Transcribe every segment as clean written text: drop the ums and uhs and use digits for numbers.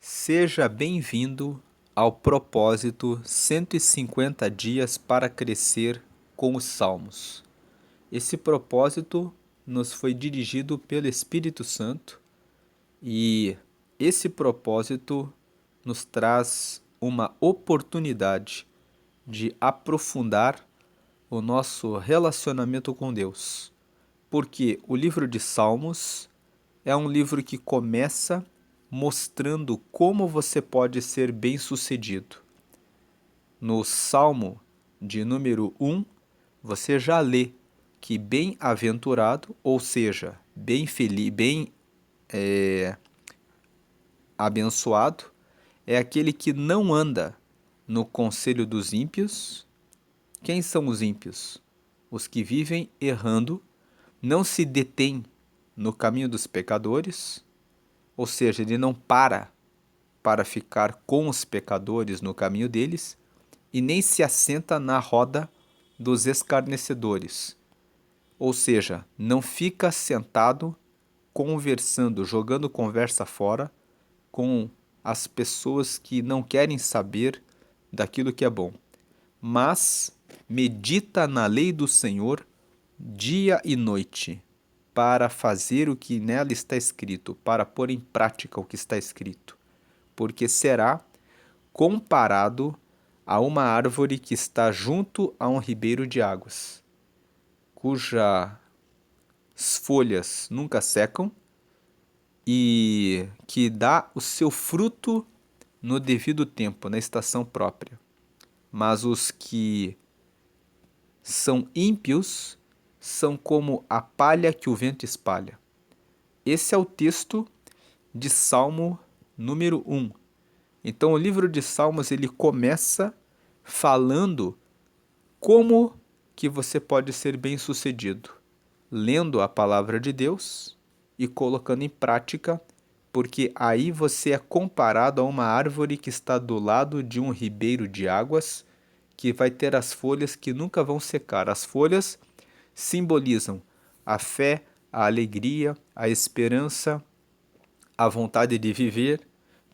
Seja bem-vindo ao propósito 150 dias para crescer com os Salmos. Esse propósito nos foi dirigido pelo Espírito Santo e esse propósito nos traz uma oportunidade de aprofundar o nosso relacionamento com Deus. Porque o livro de Salmos é um livro que começa mostrando como você pode ser bem-sucedido. No Salmo de número 1, você já lê que bem-aventurado, ou seja, bem feliz, abençoado, é aquele que não anda no conselho dos ímpios. Quem são os ímpios? Os que vivem errando, não se detêm no caminho dos pecadores, ou seja, ele não para ficar com os pecadores no caminho deles, e nem se assenta na roda dos escarnecedores. Ou seja, não fica sentado conversando, jogando conversa fora com as pessoas que não querem saber daquilo que é bom, mas medita na lei do Senhor dia e noite, para fazer o que nela está escrito, para pôr em prática o que está escrito, porque será comparado a uma árvore que está junto a um ribeiro de águas, cujas folhas nunca secam e que dá o seu fruto no devido tempo, na estação própria. Mas os que são ímpios são como a palha que o vento espalha. Esse é o texto de Salmo número 1. Então o livro de Salmos ele começa falando como que você pode ser bem-sucedido, lendo a palavra de Deus e colocando em prática, porque aí você é comparado a uma árvore que está do lado de um ribeiro de águas, que vai ter as folhas que nunca vão secar. As folhas simbolizam a fé, a alegria, a esperança, a vontade de viver,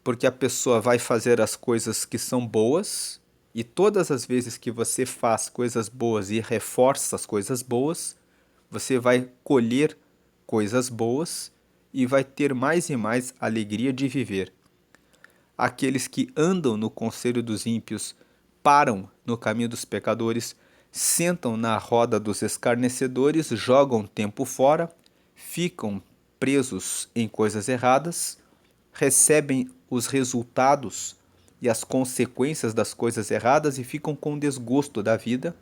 porque a pessoa vai fazer as coisas que são boas, e todas as vezes que você faz coisas boas e reforça as coisas boas, você vai colher coisas boas e vai ter mais e mais alegria de viver. Aqueles que andam no conselho dos ímpios param no caminho dos pecadores, sentam na roda dos escarnecedores, jogam tempo fora, ficam presos em coisas erradas, recebem os resultados e as consequências das coisas erradas e ficam com desgosto da vida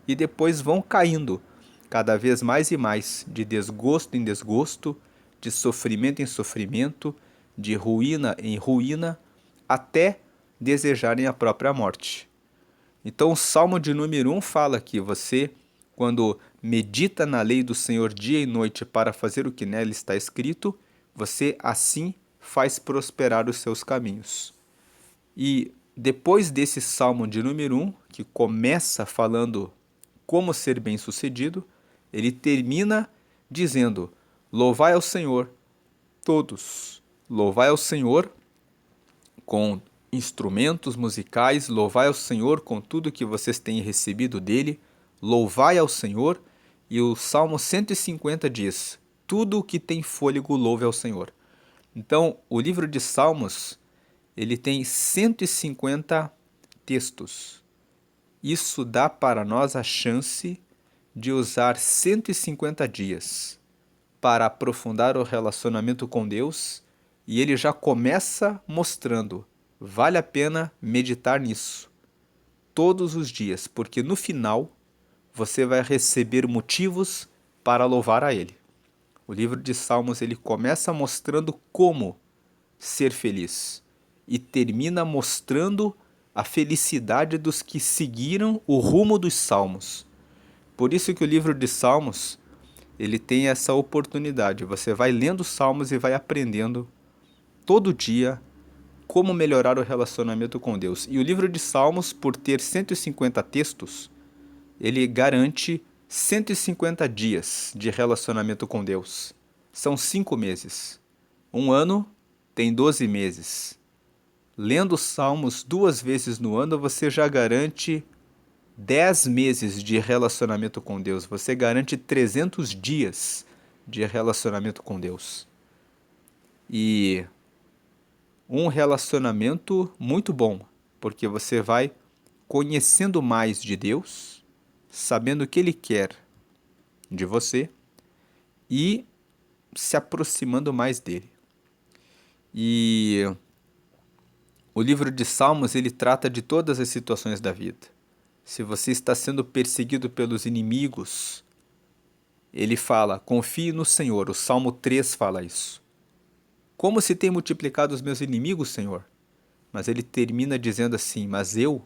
e depois vão caindo cada vez mais e mais de desgosto em desgosto, de sofrimento em sofrimento, de ruína em ruína, até desejarem a própria morte. Então, o Salmo de número 1 fala que você, quando medita na lei do Senhor dia e noite para fazer o que nela está escrito, você assim faz prosperar os seus caminhos. E depois desse Salmo de número 1, que começa falando como ser bem-sucedido, ele termina dizendo: louvai ao Senhor, todos, louvai ao Senhor com instrumentos musicais, louvai ao Senhor com tudo que vocês têm recebido dele, louvai ao Senhor. E o Salmo 150 diz: tudo o que tem fôlego louve ao Senhor. Então, o livro de Salmos, ele tem 150 textos. Isso dá para nós a chance de usar 150 dias para aprofundar o relacionamento com Deus, e ele já começa mostrando: vale a pena meditar nisso todos os dias, porque no final você vai receber motivos para louvar a Ele. O livro de Salmos ele começa mostrando como ser feliz e termina mostrando a felicidade dos que seguiram o rumo dos Salmos. Por isso que o livro de Salmos ele tem essa oportunidade. Você vai lendo os Salmos e vai aprendendo todo dia como melhorar o relacionamento com Deus. E o livro de Salmos, por ter 150 textos, ele garante 150 dias de relacionamento com Deus. São 5 meses. Um ano tem 12 meses. lendo os Salmos 2 vezes no ano, você já garante 10 meses de relacionamento com Deus. Você garante 300 dias de relacionamento com Deus. E um relacionamento muito bom, porque você vai conhecendo mais de Deus, sabendo o que Ele quer de você e se aproximando mais dele. E o livro de Salmos, ele trata de todas as situações da vida. Se você está sendo perseguido pelos inimigos, ele fala, confie no Senhor. O Salmo 3 fala isso. Como se tem multiplicado os meus inimigos, Senhor? Mas ele termina dizendo assim, mas eu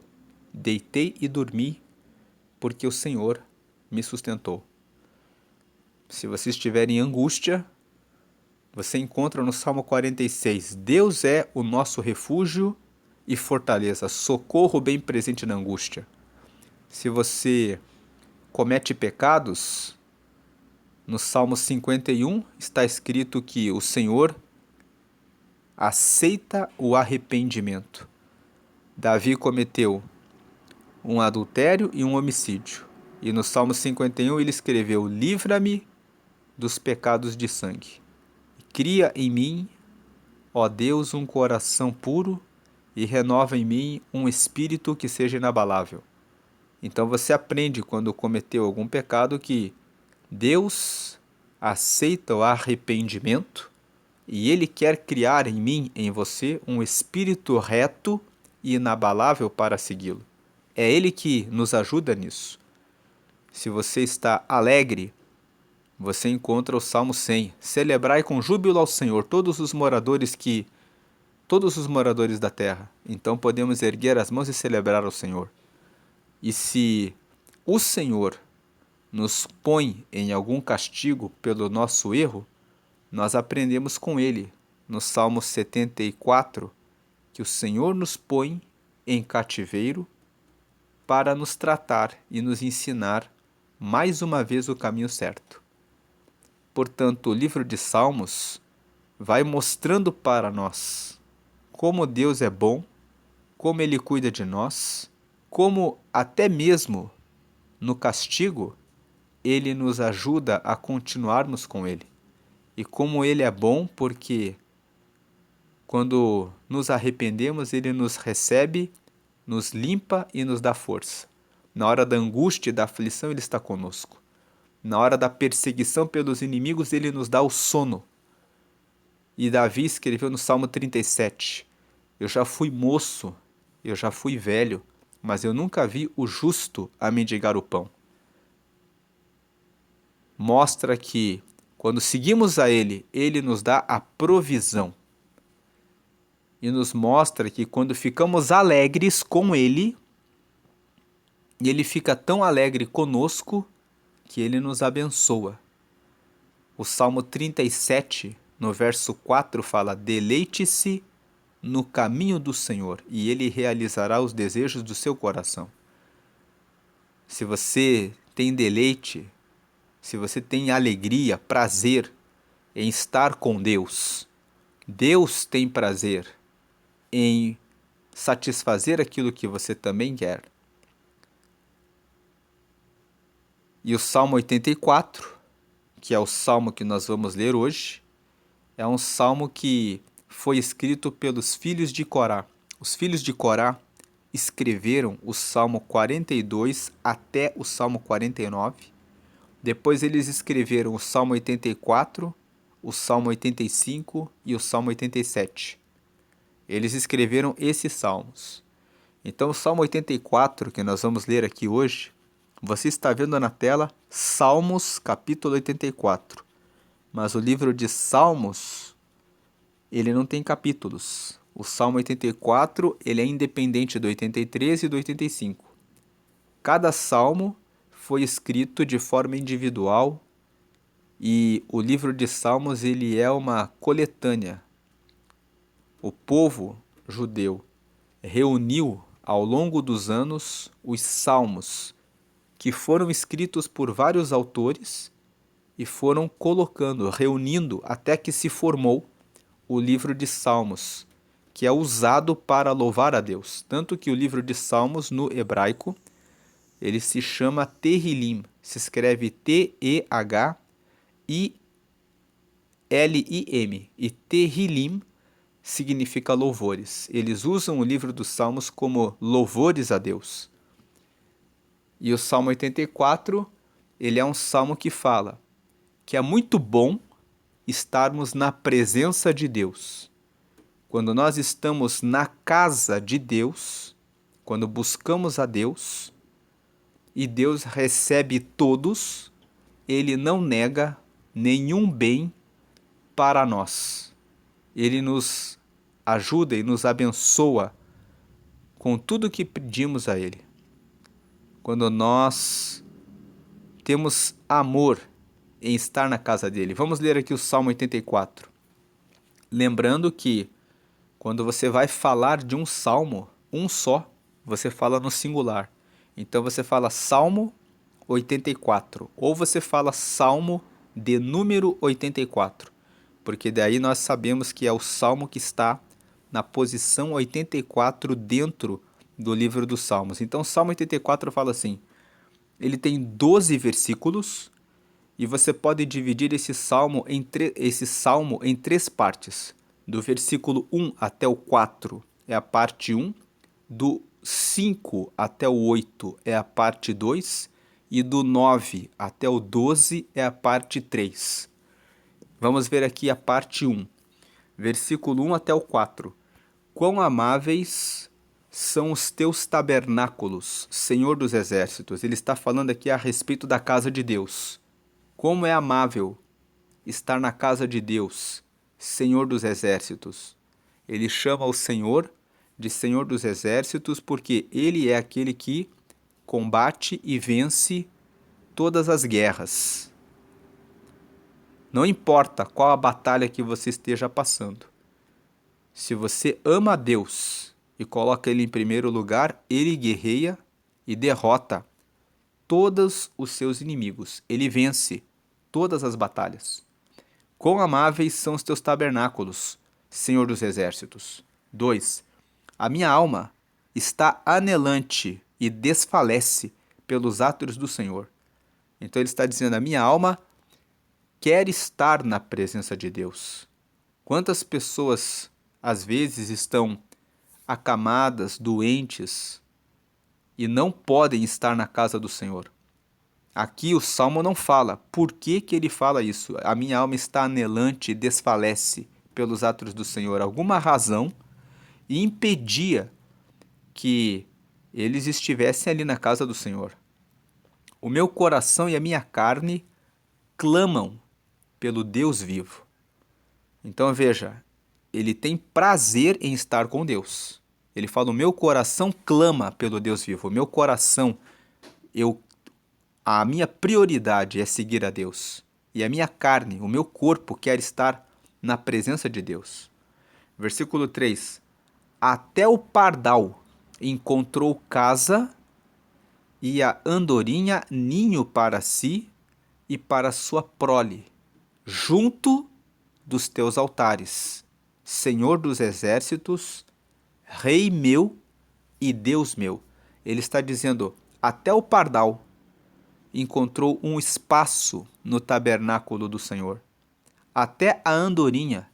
deitei e dormi, porque o Senhor me sustentou. Se você estiver em angústia, você encontra no Salmo 46, Deus é o nosso refúgio e fortaleza, socorro bem presente na angústia. Se você comete pecados, no Salmo 51 está escrito que o Senhor aceita o arrependimento. Davi cometeu um adultério e um homicídio. E no Salmo 51 ele escreveu, livra-me dos pecados de sangue. Cria em mim, ó Deus, um coração puro e renova em mim um espírito que seja inabalável. Então você aprende quando cometeu algum pecado que Deus aceita o arrependimento e Ele quer criar em mim, em você, um espírito reto e inabalável para segui-lo. É Ele que nos ajuda nisso. Se você está alegre, você encontra o Salmo 100. Celebrai com júbilo ao Senhor todos os moradores da terra. Então podemos erguer as mãos e celebrar ao Senhor. E se o Senhor nos põe em algum castigo pelo nosso erro, nós aprendemos com ele, no Salmo 74, que o Senhor nos põe em cativeiro para nos tratar e nos ensinar mais uma vez o caminho certo. Portanto, o livro de Salmos vai mostrando para nós como Deus é bom, como Ele cuida de nós, como até mesmo no castigo Ele nos ajuda a continuarmos com Ele. E como Ele é bom porque quando nos arrependemos Ele nos recebe, nos limpa e nos dá força. Na hora da angústia e da aflição Ele está conosco. Na hora da perseguição pelos inimigos Ele nos dá o sono. E Davi escreveu no Salmo 37, eu já fui moço, eu já fui velho, mas eu nunca vi o justo a mendigar o pão. Mostra que, quando seguimos a Ele, Ele nos dá a provisão. E nos mostra que quando ficamos alegres com Ele, Ele fica tão alegre conosco que Ele nos abençoa. O Salmo 37, no verso 4, fala, deleite-se no caminho do Senhor, e Ele realizará os desejos do seu coração. Se você tem deleite, se você tem alegria, prazer em estar com Deus, Deus tem prazer em satisfazer aquilo que você também quer. E o Salmo 84, que é o salmo que nós vamos ler hoje, é um salmo que foi escrito pelos filhos de Corá. Os filhos de Corá escreveram o Salmo 42 até o Salmo 49. Depois eles escreveram o Salmo 84, o Salmo 85 e o Salmo 87. Eles escreveram esses salmos. Então o Salmo 84, que nós vamos ler aqui hoje, você está vendo na tela Salmos capítulo 84. Mas o livro de Salmos, ele não tem capítulos. O Salmo 84, ele é independente do 83 e do 85. Cada salmo foi escrito de forma individual e o livro de Salmos, ele é uma coletânea. O povo judeu reuniu ao longo dos anos os salmos que foram escritos por vários autores e foram colocando, reunindo até que se formou o livro de Salmos, que é usado para louvar a Deus. Tanto que o livro de Salmos, no hebraico, ele se chama Tehillim. Se escreve T-E-H-I-L-I-M. E Tehillim significa louvores. Eles usam o livro dos Salmos como louvores a Deus. E o Salmo 84, ele é um salmo que fala que é muito bom estarmos na presença de Deus. Quando nós estamos na casa de Deus, quando buscamos a Deus, e Deus recebe todos, ele não nega nenhum bem para nós. Ele nos ajuda e nos abençoa com tudo que pedimos a Ele. Quando nós temos amor em estar na casa dele. Vamos ler aqui o Salmo 84. Lembrando que quando você vai falar de um salmo, um só, você fala no singular. Então você fala Salmo 84, ou você fala Salmo de número 84, porque daí nós sabemos que é o salmo que está na posição 84 dentro do livro dos Salmos. Então, Salmo 84 fala assim, ele tem 12 versículos, e você pode dividir esse salmo em três partes. Do versículo 1 até o 4 é a parte 1, do 5 até o 8 é a parte 2, e do 9 até o 12 é a parte 3. Vamos ver aqui a parte 1, versículo 1 até o 4. Quão amáveis são os teus tabernáculos, Senhor dos exércitos. Ele está falando aqui a respeito da casa de Deus. Como é amável estar na casa de Deus, Senhor dos exércitos. Ele chama o Senhor de Senhor dos exércitos porque ele é aquele que combate e vence todas as guerras. Não importa qual a batalha que você esteja passando. Se você ama a Deus e coloca Ele em primeiro lugar, Ele guerreia e derrota todos os seus inimigos. Ele vence todas as batalhas. Quão amáveis são os teus tabernáculos, Senhor dos exércitos. 2. A minha alma está anelante e desfalece pelos átrios do Senhor. Então ele está dizendo, a minha alma quer estar na presença de Deus. Quantas pessoas, às vezes, estão acamadas, doentes, e não podem estar na casa do Senhor? Aqui o Salmo não fala. Por que que ele fala isso? A minha alma está anelante e desfalece pelos atos do Senhor. Alguma razão impedia que eles estivessem ali na casa do Senhor. O meu coração e a minha carne clamam pelo Deus vivo. Então veja, ele tem prazer em estar com Deus. Ele fala, o meu coração clama pelo Deus vivo. O meu coração, a minha prioridade é seguir a Deus. E a minha carne, o meu corpo quer estar na presença de Deus. Versículo 3. Até o pardal encontrou casa e a andorinha ninho para si e para sua prole, junto dos teus altares, Senhor dos exércitos, Rei meu e Deus meu. Ele está dizendo, até o pardal encontrou um espaço no tabernáculo do Senhor. Até a andorinha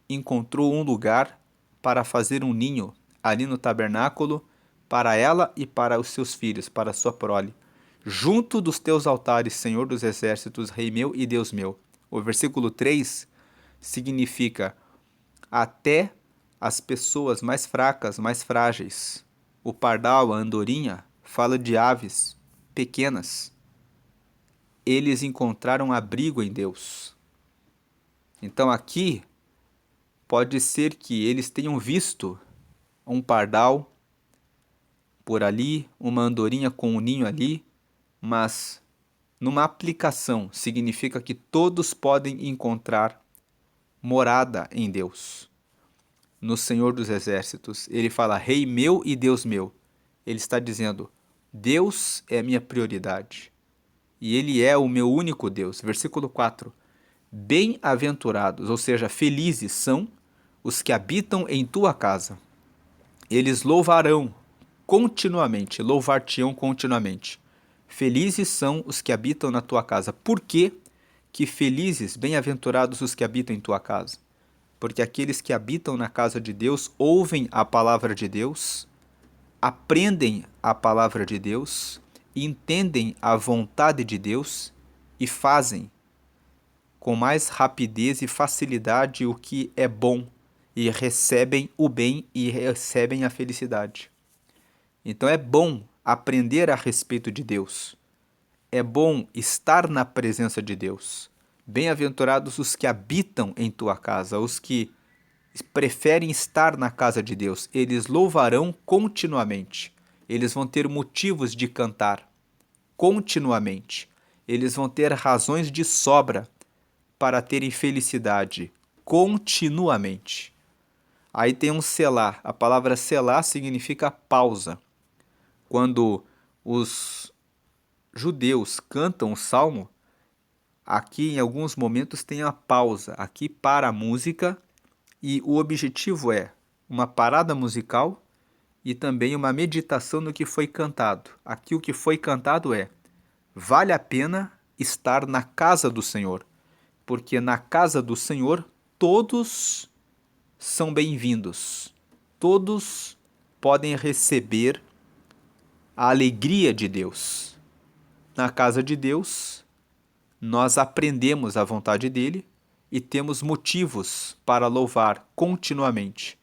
encontrou um lugar para fazer um ninho ali no tabernáculo para ela e para os seus filhos, para a sua prole. Junto dos teus altares, Senhor dos exércitos, Rei meu e Deus meu. O versículo 3 significa até as pessoas mais fracas, mais frágeis. O pardal, a andorinha, fala de aves pequenas. Eles encontraram abrigo em Deus. Então aqui pode ser que eles tenham visto um pardal por ali, uma andorinha com um ninho ali, mas numa aplicação significa que todos podem encontrar morada em Deus. No Senhor dos exércitos, ele fala, Rei meu e Deus meu. Ele está dizendo, Deus é a minha prioridade. E ele é o meu único Deus. Versículo 4. Bem-aventurados, ou seja, felizes são os que habitam em tua casa. Eles louvarão continuamente, louvar-te-ão continuamente. Felizes são os que habitam na tua casa. Por quê que felizes, bem-aventurados os que habitam em tua casa? Porque aqueles que habitam na casa de Deus ouvem a palavra de Deus, aprendem a palavra de Deus, entendem a vontade de Deus e fazem com mais rapidez e facilidade o que é bom, e recebem o bem e recebem a felicidade. Então é bom aprender a respeito de Deus. É bom estar na presença de Deus. Bem-aventurados os que habitam em tua casa, os que preferem estar na casa de Deus. Eles louvarão continuamente. Eles vão ter motivos de cantar continuamente. Eles vão ter razões de sobra para terem felicidade continuamente. Aí tem um selá. A palavra selá significa pausa. Quando os judeus cantam o salmo, aqui em alguns momentos tem a pausa. Aqui para a música, e o objetivo é uma parada musical e também uma meditação no que foi cantado. Aqui o que foi cantado é: vale a pena estar na casa do Senhor, porque na casa do Senhor todos são bem-vindos. Todos podem receber a alegria de Deus. Na casa de Deus, nós aprendemos a vontade dele e temos motivos para louvar continuamente.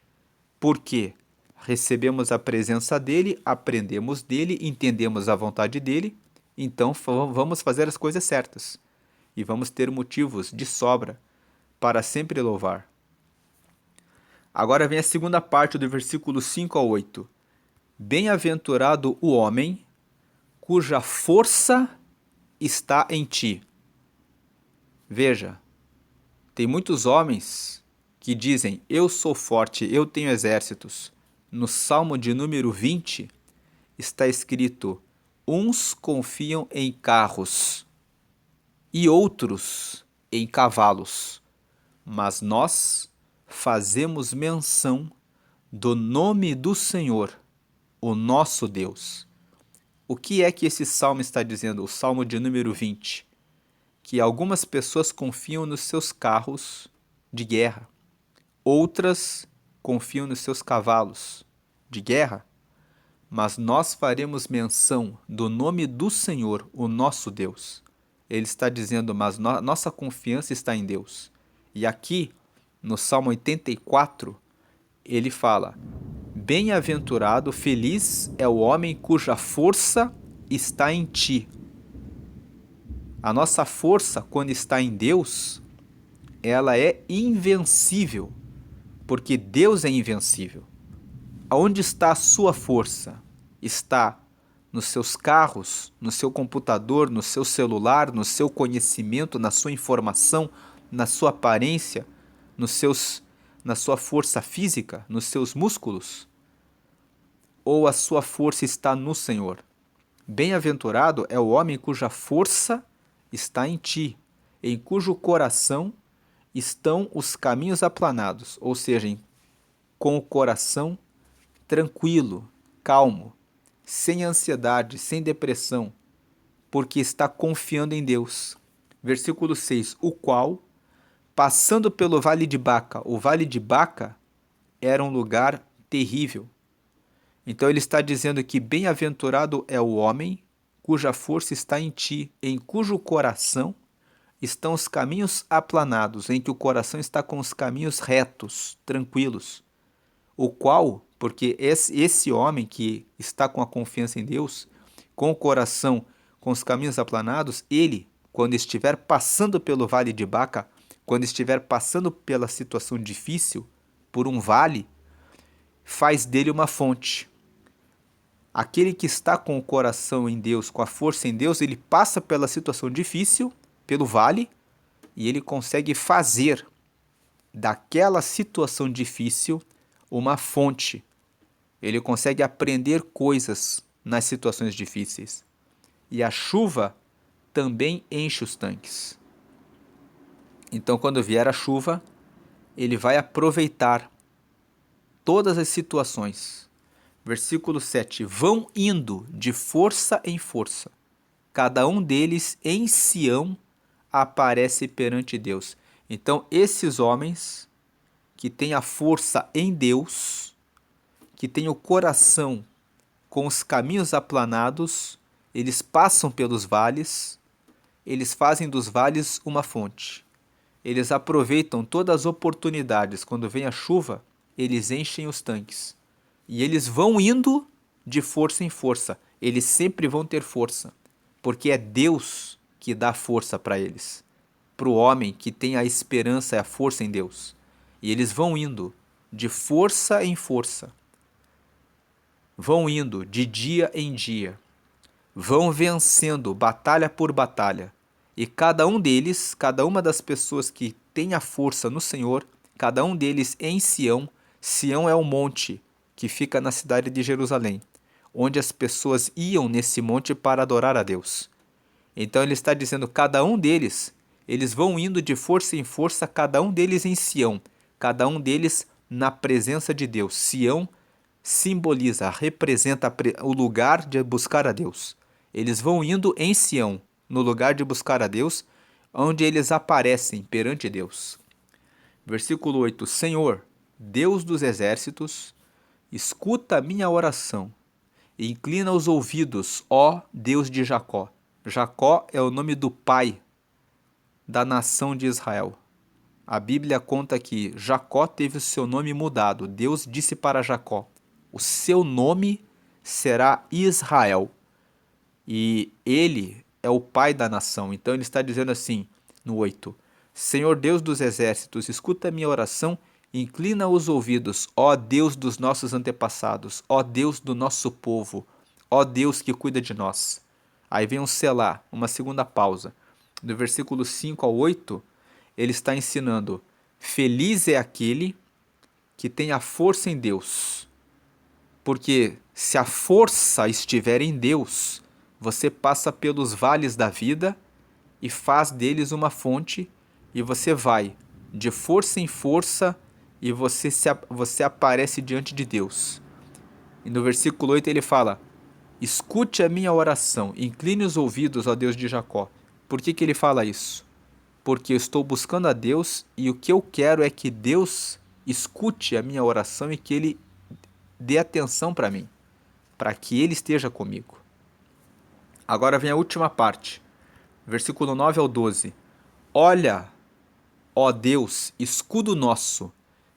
Por quê? Recebemos a presença dele, aprendemos dele, entendemos a vontade dele, então vamos fazer as coisas certas. E vamos ter motivos de sobra para sempre louvar. Agora vem a segunda parte do versículo 5 ao 8. Bem-aventurado o homem cuja força está em ti. Veja, tem muitos homens que dizem: eu sou forte, eu tenho exércitos. No Salmo de número 20 está escrito: uns confiam em carros e outros em cavalos, mas nós fazemos menção do nome do Senhor, o nosso Deus. O que é que esse salmo está dizendo? O Salmo de número 20. Que algumas pessoas confiam nos seus carros de guerra, outras confiam nos seus cavalos de guerra, mas nós faremos menção do nome do Senhor, o nosso Deus. Ele está dizendo, mas nossa confiança está em Deus. E aqui, no Salmo 84, ele fala: bem-aventurado, feliz é o homem cuja força está em ti. A nossa força, quando está em Deus, ela é invencível, porque Deus é invencível. Aonde está a sua força? Está nos seus carros, no seu computador, no seu celular, no seu conhecimento, na sua informação, na sua aparência, na sua força física, nos seus músculos? Ou a sua força está no Senhor? Bem-aventurado é o homem cuja força está em ti, em cujo coração estão os caminhos aplanados, ou seja, com o coração tranquilo, calmo, sem ansiedade, sem depressão, porque está confiando em Deus. Versículo 6, o qual, passando pelo vale de Baca, o vale de Baca era um lugar terrível. Então ele está dizendo que bem-aventurado é o homem cuja força está em ti, em cujo coração estão os caminhos aplanados, em que o coração está com os caminhos retos, tranquilos. O qual, porque esse homem que está com a confiança em Deus, com o coração com os caminhos aplanados, ele, quando estiver passando pelo vale de Baca, quando estiver passando pela situação difícil, por um vale, faz dele uma fonte. Aquele que está com o coração em Deus, com a força em Deus, ele passa pela situação difícil, pelo vale, e ele consegue fazer daquela situação difícil uma fonte. Ele consegue aprender coisas nas situações difíceis. E a chuva também enche os tanques. Então, quando vier a chuva, ele vai aproveitar todas as situações. Versículo 7. Vão indo de força em força. Cada um deles em Sião aparece perante Deus. Então, esses homens que têm a força em Deus, que têm o coração com os caminhos aplanados, eles passam pelos vales, eles fazem dos vales uma fonte. Eles aproveitam todas as oportunidades. Quando vem a chuva, eles enchem os tanques. E eles vão indo de força em força. Eles sempre vão ter força, porque é Deus que dá força para eles. Para o homem que tem a esperança e a força em Deus. E eles vão indo de força em força. Vão indo de dia em dia. Vão vencendo batalha por batalha. E cada um deles, cada uma das pessoas que tem a força no Senhor, cada um deles em Sião. Sião é um monte que fica na cidade de Jerusalém, onde as pessoas iam nesse monte para adorar a Deus. Então ele está dizendo, cada um deles, eles vão indo de força em força, cada um deles em Sião, cada um deles na presença de Deus. Sião simboliza, representa o lugar de buscar a Deus. Eles vão indo em Sião, no lugar de buscar a Deus, onde eles aparecem perante Deus. Versículo 8. Senhor, Deus dos exércitos, escuta a minha oração e inclina os ouvidos, ó Deus de Jacó. Jacó é o nome do pai da nação de Israel. A Bíblia conta que Jacó teve o seu nome mudado. Deus disse para Jacó, o seu nome será Israel. E ele é o pai da nação. Então ele está dizendo assim, no 8, Senhor Deus dos exércitos, escuta a minha oração, inclina os ouvidos, ó Deus dos nossos antepassados, ó Deus do nosso povo, ó Deus que cuida de nós. Aí vem um selá, uma segunda pausa. Do versículo 5 ao 8, ele está ensinando, feliz é aquele que tem a força em Deus. Porque se a força estiver em Deus, você passa pelos vales da vida e faz deles uma fonte, e você vai de força em força e você aparece diante de Deus. E no versículo 8 ele fala, escute a minha oração, incline os ouvidos, ó Deus de Jacó. Por que ele fala isso? Porque eu estou buscando a Deus e o que eu quero é que Deus escute a minha oração e que Ele dê atenção para mim, para que Ele esteja comigo. Agora vem a última parte, versículo 9 ao 12. Olha, ó Deus, escudo nosso,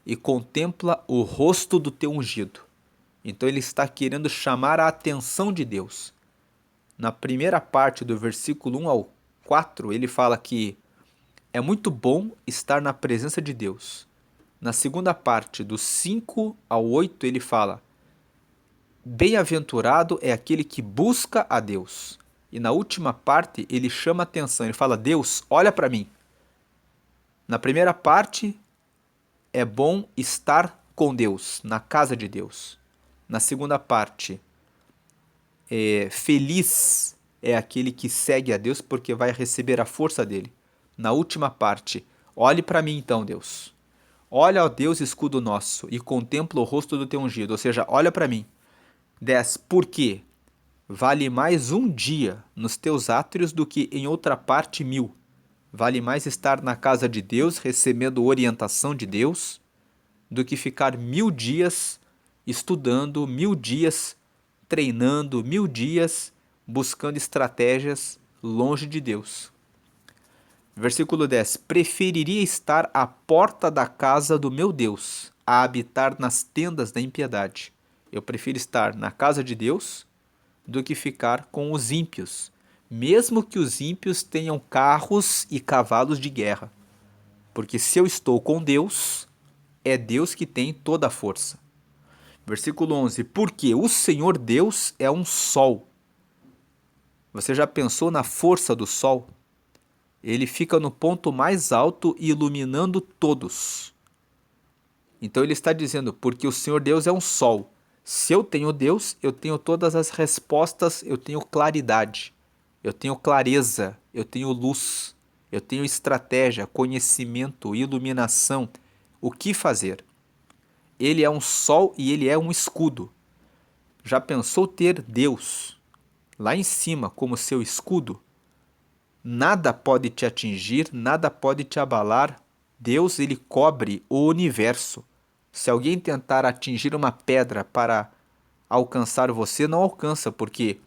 e contempla o rosto do teu ungido. Então ele está querendo chamar a atenção de Deus. Na primeira parte do versículo 1 ao 4, ele fala que é muito bom estar na presença de Deus. Na segunda parte, do 5 ao 8, ele fala, bem-aventurado é aquele que busca a Deus. E na última parte, ele chama a atenção, ele fala, Deus, olha para mim. Na primeira parte, é bom estar com Deus, na casa de Deus. Na segunda parte, feliz é aquele que segue a Deus porque vai receber a força dele. Na última parte, olhe para mim então, Deus. Olha, ó Deus, escudo nosso, e contempla o rosto do teu ungido. Ou seja, olha para mim. 10. Por quê? Vale mais um dia nos teus átrios do que em outra parte 1000. Vale mais estar na casa de Deus, recebendo orientação de Deus, do que ficar 1000 dias estudando, 1000 dias treinando, 1000 dias buscando estratégias longe de Deus. Versículo 10. Preferiria estar à porta da casa do meu Deus, a habitar nas tendas da impiedade. Eu prefiro estar na casa de Deus do que ficar com os ímpios, mesmo que os ímpios tenham carros e cavalos de guerra. Porque se eu estou com Deus, é Deus que tem toda a força. Versículo 11. Porque o Senhor Deus é um sol. Você já pensou na força do sol? Ele fica no ponto mais alto e iluminando todos. Então ele está dizendo, porque o Senhor Deus é um sol. Se eu tenho Deus, eu tenho todas as respostas, eu tenho claridade, eu tenho clareza, eu tenho luz, eu tenho estratégia, conhecimento, iluminação, o que fazer. Ele é um sol e ele é um escudo. Já pensou ter Deus lá em cima como seu escudo? Nada pode te atingir, nada pode te abalar. Deus, ele cobre o universo. Se alguém tentar atingir uma pedra para alcançar você, não alcança, porque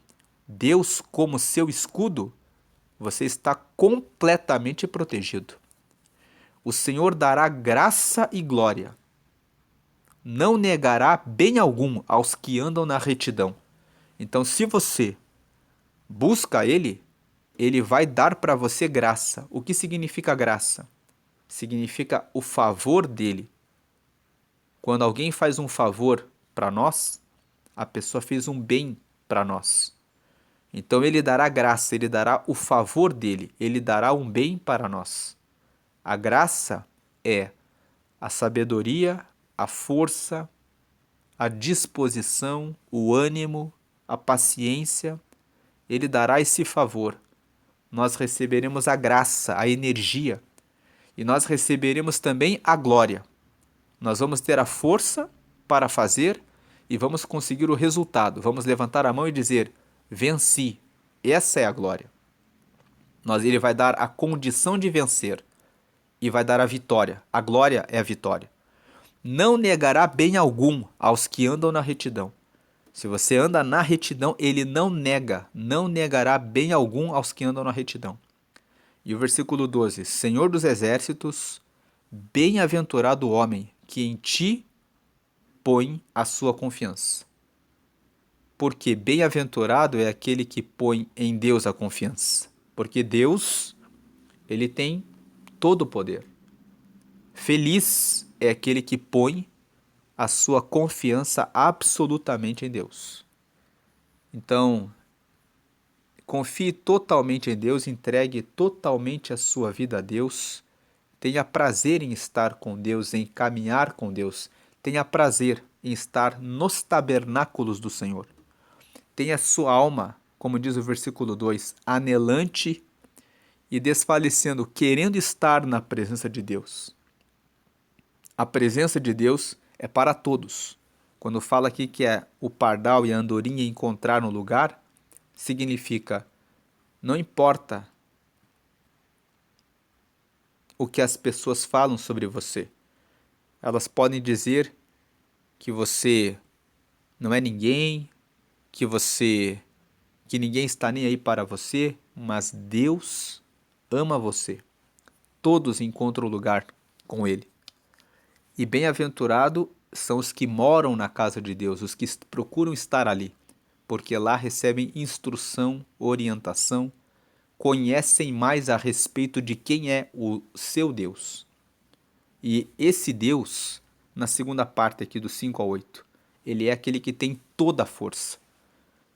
Deus, como seu escudo, você está completamente protegido. O Senhor dará graça e glória. Não negará bem algum aos que andam na retidão. Então, se você busca Ele, Ele vai dar para você graça. O que significa graça? Significa o favor dele. Quando alguém faz um favor para nós, a pessoa fez um bem para nós. Então ele dará graça, ele dará o favor dele, ele dará um bem para nós. A graça é a sabedoria, a força, a disposição, o ânimo, a paciência. Ele dará esse favor. Nós receberemos a graça, a energia, e nós receberemos também a glória. Nós vamos ter a força para fazer e vamos conseguir o resultado. Vamos levantar a mão e dizer: venci. Essa é a glória. Ele vai dar a condição de vencer e vai dar a vitória. A glória é a vitória. Não negará bem algum aos que andam na retidão. Se você anda na retidão, ele não nega, não negará bem algum aos que andam na retidão. E o versículo 12: Senhor dos exércitos, bem-aventurado o homem que em ti põe a sua confiança. Porque bem-aventurado é aquele que põe em Deus a confiança. Porque Deus, ele tem todo o poder. Feliz é aquele que põe a sua confiança absolutamente em Deus. Então, confie totalmente em Deus, entregue totalmente a sua vida a Deus, tenha prazer em estar com Deus, em caminhar com Deus, tenha prazer em estar nos tabernáculos do Senhor. Tenha sua alma, como diz o versículo 2, anelante e desfalecendo, querendo estar na presença de Deus. A presença de Deus é para todos. Quando fala aqui que é o pardal e a andorinha encontrar um lugar, significa, não importa o que as pessoas falam sobre você. Elas podem dizer que você não é ninguém, que ninguém está nem aí para você, mas Deus ama você. Todos encontram lugar com ele. E bem-aventurado são os que moram na casa de Deus, os que procuram estar ali, porque lá recebem instrução, orientação, conhecem mais a respeito de quem é o seu Deus. E esse Deus, na segunda parte aqui do 5 a 8, ele é aquele que tem toda a força.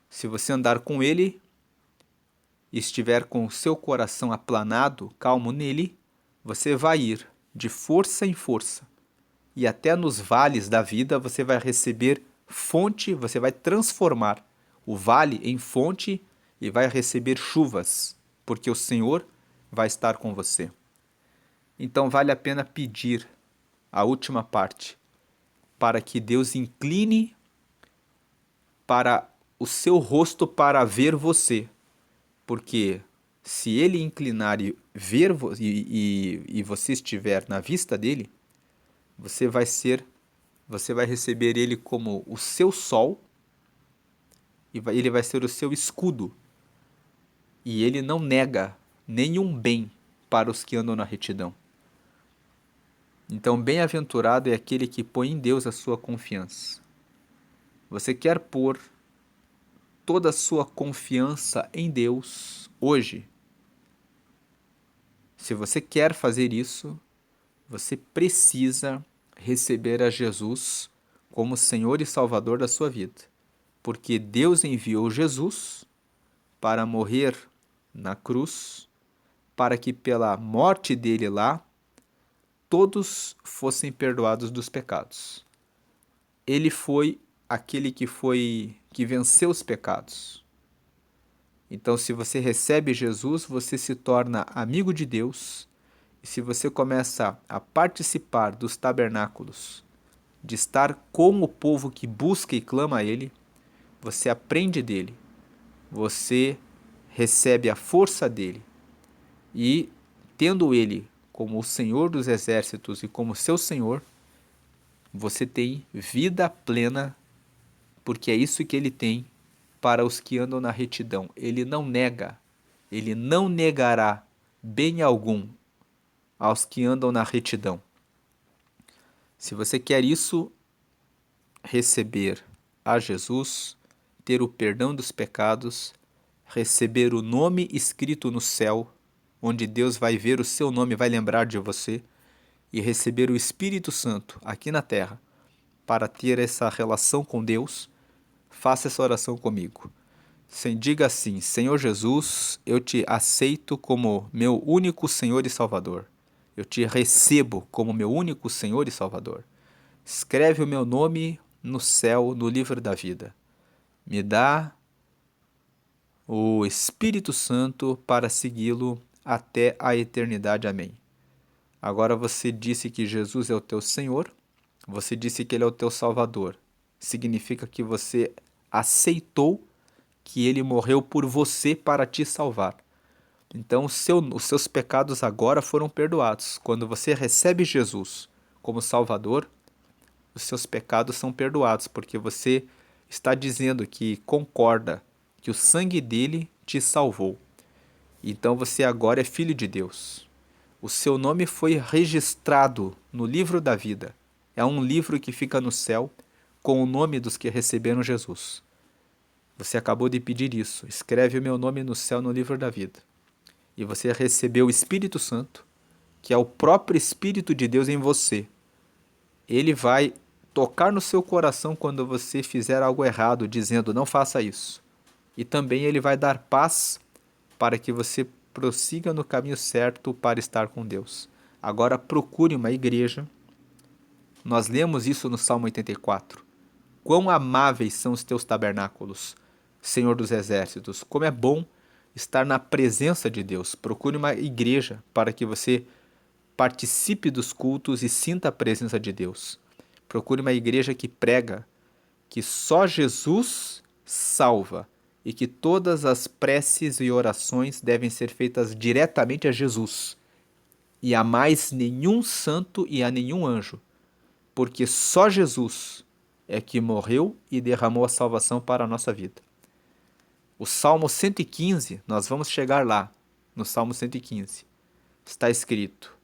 Se você andar com ele e estiver com o seu coração aplanado, calmo nele, você vai ir de força em força. E até nos vales da vida você vai receber fonte, você vai transformar o vale em fonte e vai receber chuvas, porque o Senhor vai estar com você. Então vale a pena pedir a última parte, para que Deus incline para o seu rosto para ver você, porque se ele inclinar e ver e você estiver na vista dele, você vai receber ele como o seu sol e ele vai ser o seu escudo. E ele não nega nenhum bem para os que andam na retidão. Então, bem-aventurado é aquele que põe em Deus a sua confiança. Você quer pôr toda a sua confiança em Deus hoje? Se você quer fazer isso, você precisa receber a Jesus como Senhor e Salvador da sua vida. Porque Deus enviou Jesus para morrer na cruz, para que pela morte dele lá, todos fossem perdoados dos pecados. Ele foi aquele que venceu os pecados. Então, se você recebe Jesus, você se torna amigo de Deus. E se você começa a participar dos tabernáculos de estar com o povo que busca e clama a Ele, você aprende dele, você recebe a força dele e, tendo Ele como o Senhor dos exércitos e como seu Senhor, você tem vida plena, porque é isso que Ele tem para os que andam na retidão. Ele não nega, Ele não negará bem algum aos que andam na retidão. Se você quer isso, receber a Jesus, ter o perdão dos pecados, receber o nome escrito no céu, onde Deus vai ver o seu nome, vai lembrar de você, e receber o Espírito Santo aqui na terra, para ter essa relação com Deus, faça essa oração comigo. Diga assim: Senhor Jesus, eu te aceito como meu único Senhor e Salvador. Eu te recebo como meu único Senhor e Salvador. Escreve o meu nome no céu, no livro da vida. Me dá o Espírito Santo para segui-lo até a eternidade. Amém. Agora você disse que Jesus é o teu Senhor, você disse que Ele é o teu Salvador. Significa que você aceitou que Ele morreu por você para te salvar. Então os seus pecados agora foram perdoados. Quando você recebe Jesus como Salvador, os seus pecados são perdoados, porque você está dizendo que concorda que o sangue dele te salvou. Então você agora é filho de Deus. O seu nome foi registrado no livro da vida. É um livro que fica no céu com o nome dos que receberam Jesus. Você acabou de pedir isso. Escreve o meu nome no céu, no livro da vida. E você recebeu o Espírito Santo, que é o próprio Espírito de Deus em você. Ele vai tocar no seu coração quando você fizer algo errado, dizendo não faça isso. E também ele vai dar paz para que você prossiga no caminho certo para estar com Deus. Agora procure uma igreja. Nós lemos isso no Salmo 84. Quão amáveis são os teus tabernáculos, Senhor dos exércitos. Como é bom estar na presença de Deus. Procure uma igreja para que você participe dos cultos e sinta a presença de Deus. Procure uma igreja que prega que só Jesus salva e que todas as preces e orações devem ser feitas diretamente a Jesus e a mais nenhum santo e a nenhum anjo, porque só Jesus é que morreu e derramou a salvação para a nossa vida. O Salmo 115, nós vamos chegar lá, no Salmo 115, está escrito: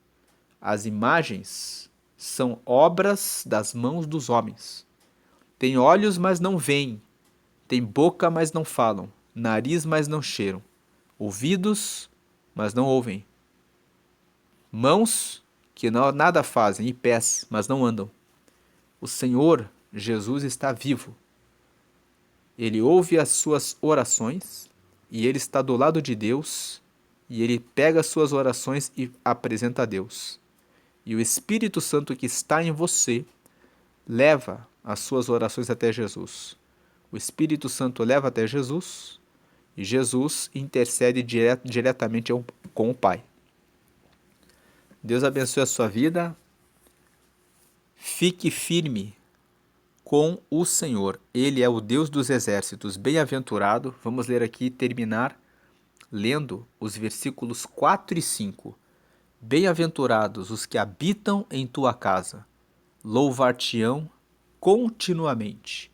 as imagens são obras das mãos dos homens. Tem olhos, mas não veem. Tem boca, mas não falam. Nariz, mas não cheiram. Ouvidos, mas não ouvem. Mãos, que nada fazem. E pés, mas não andam. O Senhor Jesus está vivo. Ele ouve as suas orações e ele está do lado de Deus e ele pega as suas orações e apresenta a Deus. E o Espírito Santo que está em você leva as suas orações até Jesus. O Espírito Santo leva até Jesus e Jesus intercede diretamente com o Pai. Deus abençoe a sua vida. Fique firme com o Senhor. Ele é o Deus dos exércitos. Bem-aventurado. Vamos ler aqui e terminar lendo os versículos 4 e 5. Bem-aventurados os que habitam em tua casa, louvar-te-ão continuamente.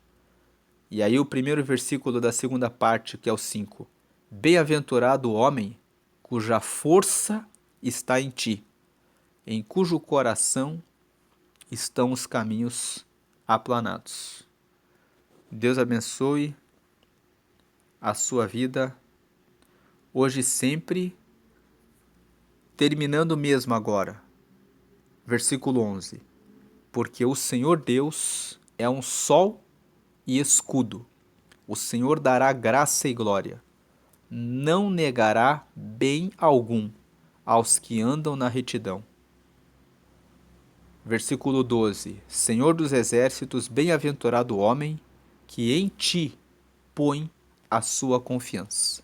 E aí o primeiro versículo da segunda parte, que é o 5. Bem-aventurado o homem cuja força está em ti, em cujo coração estão os caminhos aplanados. Deus abençoe a sua vida, hoje e sempre. Terminando mesmo agora, versículo 11. Porque o Senhor Deus é um sol e escudo. O Senhor dará graça e glória. Não negará bem algum aos que andam na retidão. Versículo 12. Senhor dos exércitos, bem-aventurado o homem que em ti põe a sua confiança.